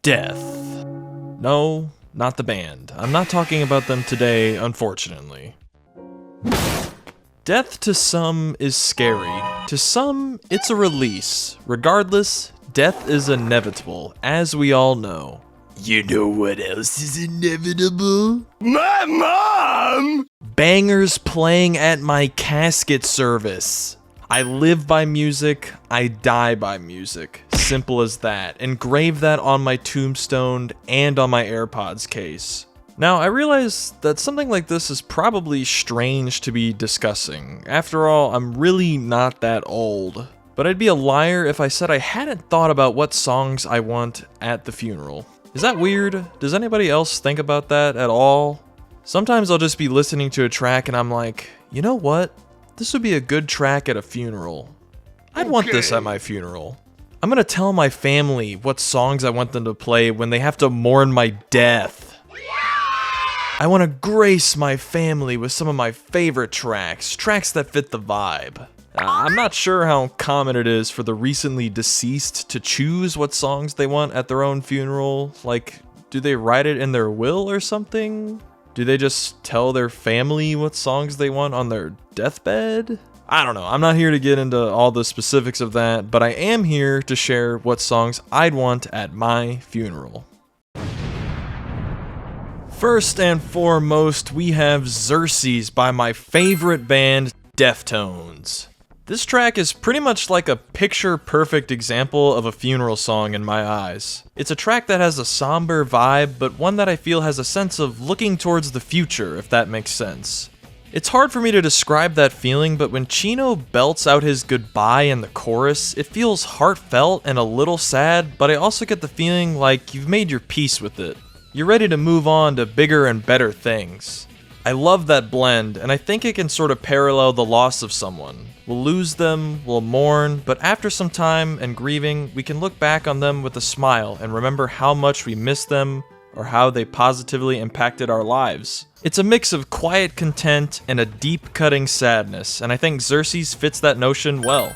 Death. No, not the band. I'm not talking about them today, unfortunately. Death to some is scary. To some, it's a release. Regardless, death is inevitable, as we all know. You know what else is inevitable? My mom! Bangers playing at my casket service. I live by music, I die by music. Simple as that. Engrave that on my tombstone and on my AirPods case. Now, I realize that something like this is probably strange to be discussing. After all, I'm really not that old. But I'd be a liar if I said I hadn't thought about what songs I want at the funeral. Is that weird? Does anybody else think about that at all? Sometimes I'll just be listening to a track and I'm like, you know what? This would be a good track at a funeral. I'd want this at my funeral. I'm gonna tell my family what songs I want them to play when they have to mourn my death. I want to grace my family with some of my favorite tracks that fit the vibe. I'm not sure how common it is for the recently deceased to choose what songs they want at their own funeral. Like, do they write it in their will or something? Do they just tell their family what songs they want on their deathbed? I don't know. I'm not here to get into all the specifics of that, but I am here to share what songs I'd want at my funeral. First and foremost, we have Xerxes by my favorite band, Deftones. This track is pretty much like a picture-perfect example of a funeral song in my eyes. It's a track that has a somber vibe, but one that I feel has a sense of looking towards the future, if that makes sense. It's hard for me to describe that feeling, but when Chino belts out his goodbye in the chorus, it feels heartfelt and a little sad, but I also get the feeling like you've made your peace with it. You're ready to move on to bigger and better things. I love that blend, and I think it can sort of parallel the loss of someone. We'll lose them, we'll mourn, but after some time and grieving, we can look back on them with a smile and remember how much we miss them or how they positively impacted our lives. It's a mix of quiet content and a deep-cutting sadness, and I think Xerxes fits that notion well.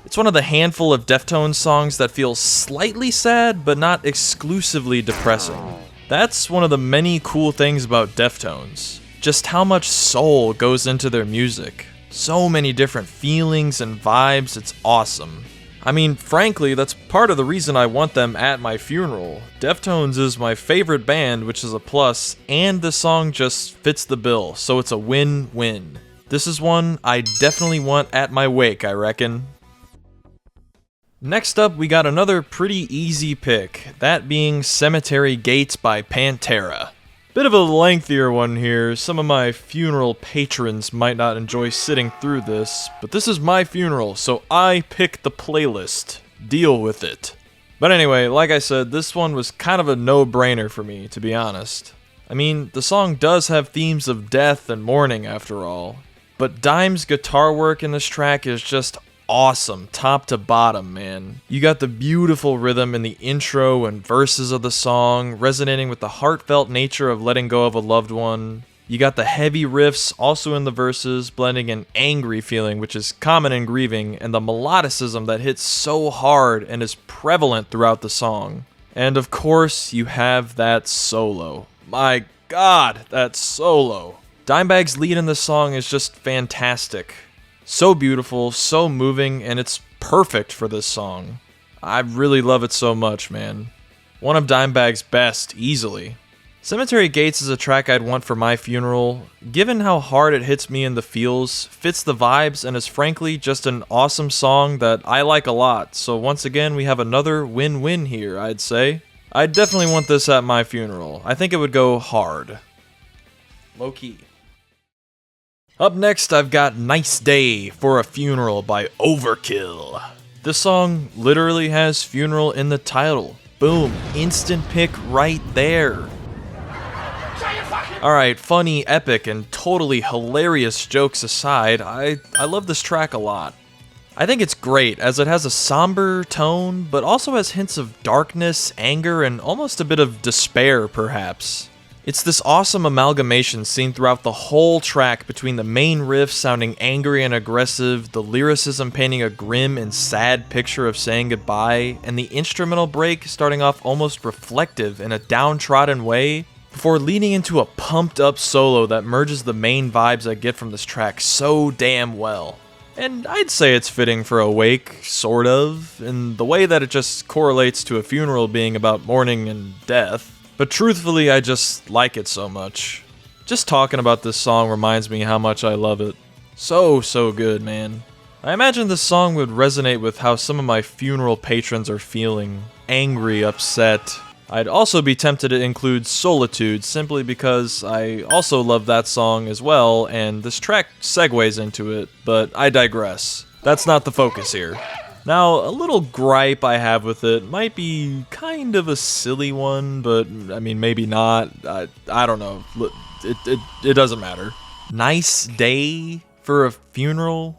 It's one of the handful of Deftones songs that feels slightly sad, but not exclusively depressing. That's one of the many cool things about Deftones. Just how much soul goes into their music. So many different feelings and vibes, it's awesome. I mean, frankly, that's part of the reason I want them at my funeral. Deftones is my favorite band, which is a plus, and this song just fits the bill, so it's a win-win. This is one I definitely want at my wake, I reckon. Next up, we got another pretty easy pick, that being Cemetery Gates by Pantera. Bit of a lengthier one here. Some of my funeral patrons might not enjoy sitting through this, but this is my funeral, so I pick the playlist. Deal with it. But anyway, like I said, this one was kind of a no-brainer for me, to be honest. I mean, the song does have themes of death and mourning after all, but Dime's guitar work in this track is just awesome, top to bottom, man. You got the beautiful rhythm in the intro and verses of the song, resonating with the heartfelt nature of letting go of a loved one. You got the heavy riffs also in the verses, blending an angry feeling, which is common in grieving, and the melodicism that hits so hard and is prevalent throughout the song. And of course, you have that solo. My God, that solo. Dimebag's lead in this song is just fantastic. So beautiful, so moving, and it's perfect for this song. I really love it so much, man. One of Dimebag's best, easily. Cemetery Gates is a track I'd want for my funeral. Given how hard it hits me in the feels, fits the vibes, and is frankly just an awesome song that I like a lot. So once again, we have another win-win here, I'd say. I'd definitely want this at my funeral. I think it would go hard. Low-key. Up next, I've got Nice Day for a Funeral by Overkill. This song literally has funeral in the title. Boom, instant pick right there. Alright, funny, epic, and totally hilarious jokes aside, I love this track a lot. I think it's great, as it has a somber tone, but also has hints of darkness, anger, and almost a bit of despair, perhaps. It's this awesome amalgamation seen throughout the whole track between the main riff sounding angry and aggressive, the lyricism painting a grim and sad picture of saying goodbye, and the instrumental break starting off almost reflective in a downtrodden way, before leading into a pumped up solo that merges the main vibes I get from this track so damn well. And I'd say it's fitting for a wake, sort of, in the way that it just correlates to a funeral being about mourning and death. But truthfully, I just like it so much. Just talking about this song reminds me how much I love it. So good, man. I imagine this song would resonate with how some of my funeral patrons are feeling. Angry, upset. I'd also be tempted to include Solitude, simply because I also love that song as well, and this track segues into it, but I digress. That's not the focus here. Now, a little gripe I have with it might be kind of a silly one, but I mean, maybe not. I don't know. It doesn't matter. Nice day for a funeral?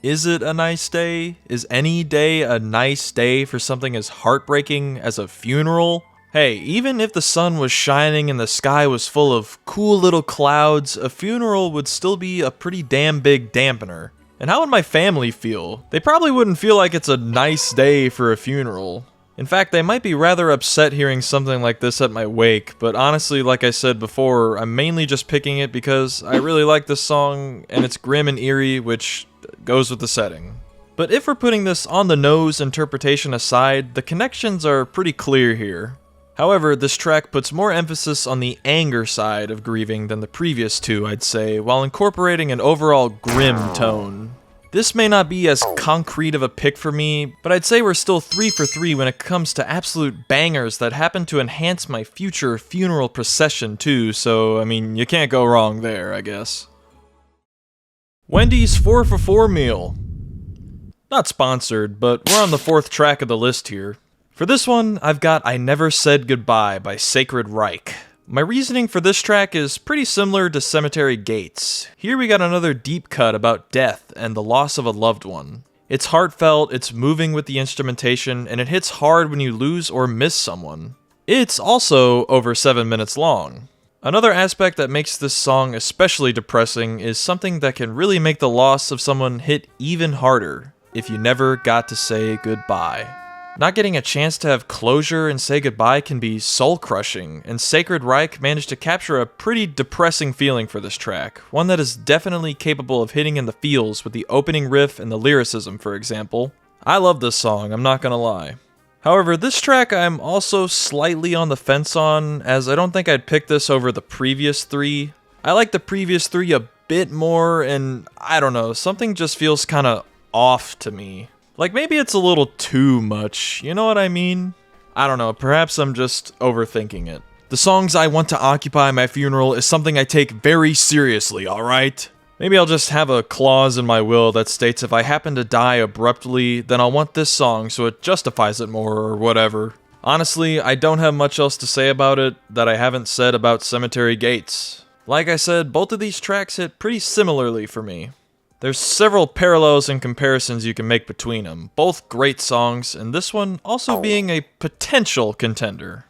Is it a nice day? Is any day a nice day for something as heartbreaking as a funeral? Hey, even if the sun was shining and the sky was full of cool little clouds, a funeral would still be a pretty damn big dampener. And how would my family feel? They probably wouldn't feel like it's a nice day for a funeral. In fact, they might be rather upset hearing something like this at my wake, but honestly, like I said before, I'm mainly just picking it because I really like this song, and it's grim and eerie, which goes with the setting. But if we're putting this on the nose interpretation aside, the connections are pretty clear here. However, this track puts more emphasis on the anger side of grieving than the previous two, I'd say, while incorporating an overall grim tone. This may not be as concrete of a pick for me, but I'd say we're still 3 for 3 when it comes to absolute bangers that happen to enhance my future funeral procession too, so I mean, you can't go wrong there, I guess. Wendy's 4 for 4 meal. Not sponsored, but we're on the 4th track of the list here. For this one, I've got I Never Said Goodbye by Sacred Reich. My reasoning for this track is pretty similar to Cemetery Gates. Here we got another deep cut about death and the loss of a loved one. It's heartfelt, it's moving with the instrumentation, and it hits hard when you lose or miss someone. It's also over 7 minutes long. Another aspect that makes this song especially depressing is something that can really make the loss of someone hit even harder if you never got to say goodbye. Not getting a chance to have closure and say goodbye can be soul-crushing, and Sacred Reich managed to capture a pretty depressing feeling for this track, one that is definitely capable of hitting in the feels with the opening riff and the lyricism, for example. I love this song, I'm not gonna lie. However, this track I'm also slightly on the fence on, as I don't think I'd pick this over the previous 3. I like the previous 3 a bit more, and I don't know, something just feels kinda off to me. Like, maybe it's a little too much, you know what I mean? I don't know, perhaps I'm just overthinking it. The songs I want to occupy my funeral is something I take very seriously, alright? Maybe I'll just have a clause in my will that states if I happen to die abruptly, then I'll want this song so it justifies it more or whatever. Honestly, I don't have much else to say about it that I haven't said about Cemetery Gates. Like I said, both of these tracks hit pretty similarly for me. There's several parallels and comparisons you can make between them, both great songs, and this one also being a potential contender.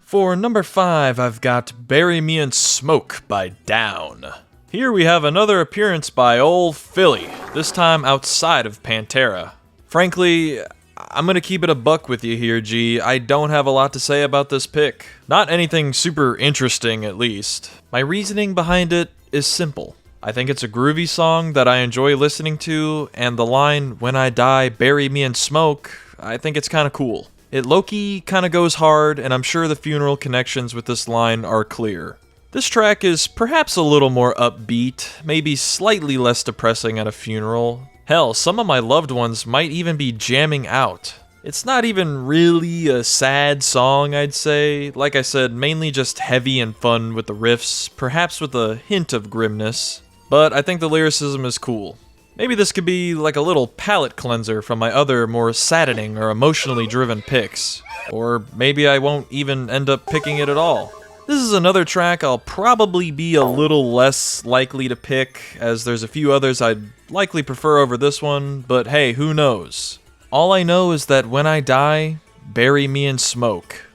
For number 5, I've got Bury Me in Smoke by Down. Here we have another appearance by Old Philly, this time outside of Pantera. Frankly, I'm gonna keep it a buck with you here, G. I don't have a lot to say about this pick. Not anything super interesting, at least. My reasoning behind it is simple. I think it's a groovy song that I enjoy listening to, and the line, "When I die, bury me in smoke," I think it's kinda cool. It low-key kinda goes hard, and I'm sure the funeral connections with this line are clear. This track is perhaps a little more upbeat, maybe slightly less depressing at a funeral. Hell, some of my loved ones might even be jamming out. It's not even really a sad song, I'd say. Like I said, mainly just heavy and fun with the riffs, perhaps with a hint of grimness. But I think the lyricism is cool. Maybe this could be like a little palate cleanser from my other more saddening or emotionally driven picks. Or maybe I won't even end up picking it at all. This is another track I'll probably be a little less likely to pick, as there's a few others I'd likely prefer over this one, but hey, who knows? All I know is that when I die, bury me in smoke.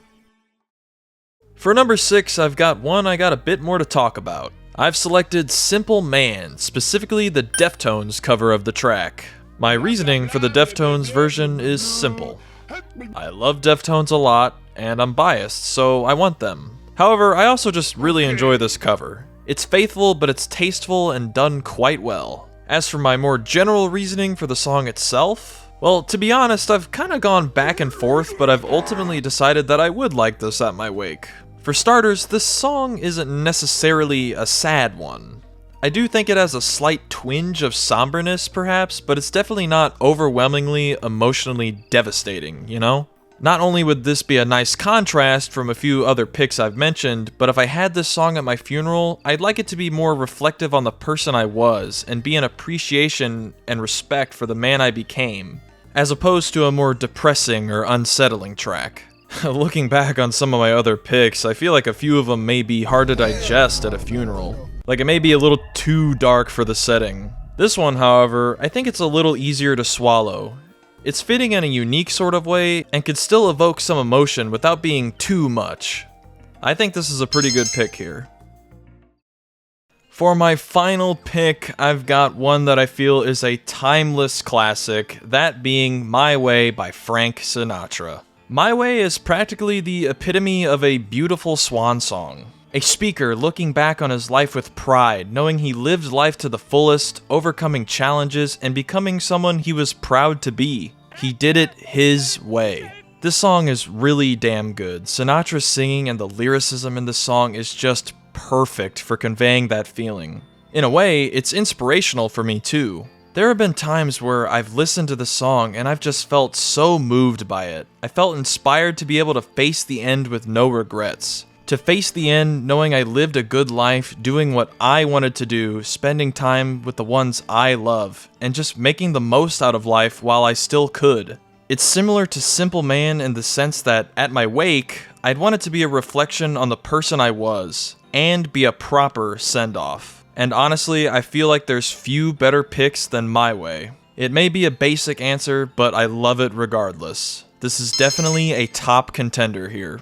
For number 6, I've got one I got a bit more to talk about. I've selected Simple Man, specifically the Deftones cover of the track. My reasoning for the Deftones version is simple. I love Deftones a lot, and I'm biased, so I want them. However, I also just really enjoy this cover. It's faithful, but it's tasteful and done quite well. As for my more general reasoning for the song itself, well, to be honest, I've kinda gone back and forth, but I've ultimately decided that I would like this at my wake. For starters, this song isn't necessarily a sad one. I do think it has a slight twinge of somberness, perhaps, but it's definitely not overwhelmingly emotionally devastating, you know? Not only would this be a nice contrast from a few other picks I've mentioned, but if I had this song at my funeral, I'd like it to be more reflective on the person I was, and be an appreciation and respect for the man I became, as opposed to a more depressing or unsettling track. Looking back on some of my other picks, I feel like a few of them may be hard to digest at a funeral. Like it may be a little too dark for the setting. This one, however, I think it's a little easier to swallow. It's fitting in a unique sort of way, and could still evoke some emotion without being too much. I think this is a pretty good pick here. For my final pick, I've got one that I feel is a timeless classic, that being My Way by Frank Sinatra. My Way is practically the epitome of a beautiful swan song. A speaker looking back on his life with pride, knowing he lived life to the fullest, overcoming challenges, and becoming someone he was proud to be. He did it his way. This song is really damn good. Sinatra's singing and the lyricism in this song is just perfect for conveying that feeling. In a way, it's inspirational for me too. There have been times where I've listened to the song and I've just felt so moved by it. I felt inspired to be able to face the end with no regrets. To face the end knowing I lived a good life, doing what I wanted to do, spending time with the ones I love, and just making the most out of life while I still could. It's similar to Simple Man in the sense that, at my wake, I'd want it to be a reflection on the person I was, and be a proper send-off. And honestly, I feel like there's few better picks than My Way. It may be a basic answer, but I love it regardless. This is definitely a top contender here.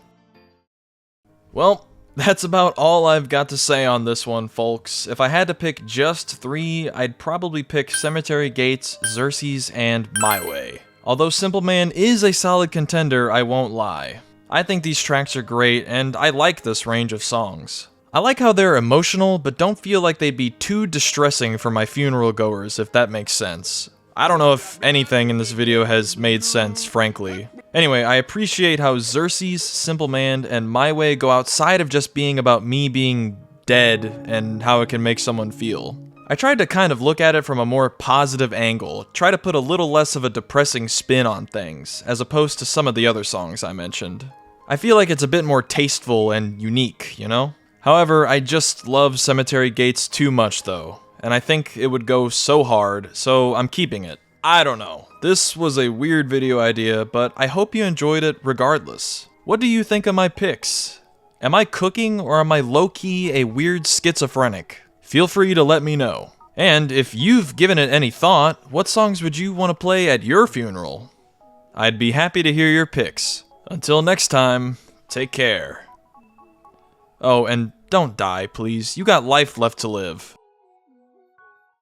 Well, that's about all I've got to say on this one, folks. If I had to pick just 3, I'd probably pick Cemetery Gates, Xerxes, and My Way. Although Simple Man is a solid contender, I won't lie. I think these tracks are great, and I like this range of songs. I like how they're emotional, but don't feel like they'd be too distressing for my funeral goers, if that makes sense. I don't know if anything in this video has made sense, frankly. Anyway, I appreciate how Xerxes, Simple Man, and My Way go outside of just being about me being dead and how it can make someone feel. I tried to kind of look at it from a more positive angle, try to put a little less of a depressing spin on things, as opposed to some of the other songs I mentioned. I feel like it's a bit more tasteful and unique, you know? However, I just love Cemetery Gates too much though, and I think it would go so hard, so I'm keeping it. I don't know. This was a weird video idea, but I hope you enjoyed it regardless. What do you think of my picks? Am I cooking or am I low-key a weird schizophrenic? Feel free to let me know. And if you've given it any thought, what songs would you want to play at your funeral? I'd be happy to hear your picks. Until next time, take care. Oh, and don't die, please. You got life left to live.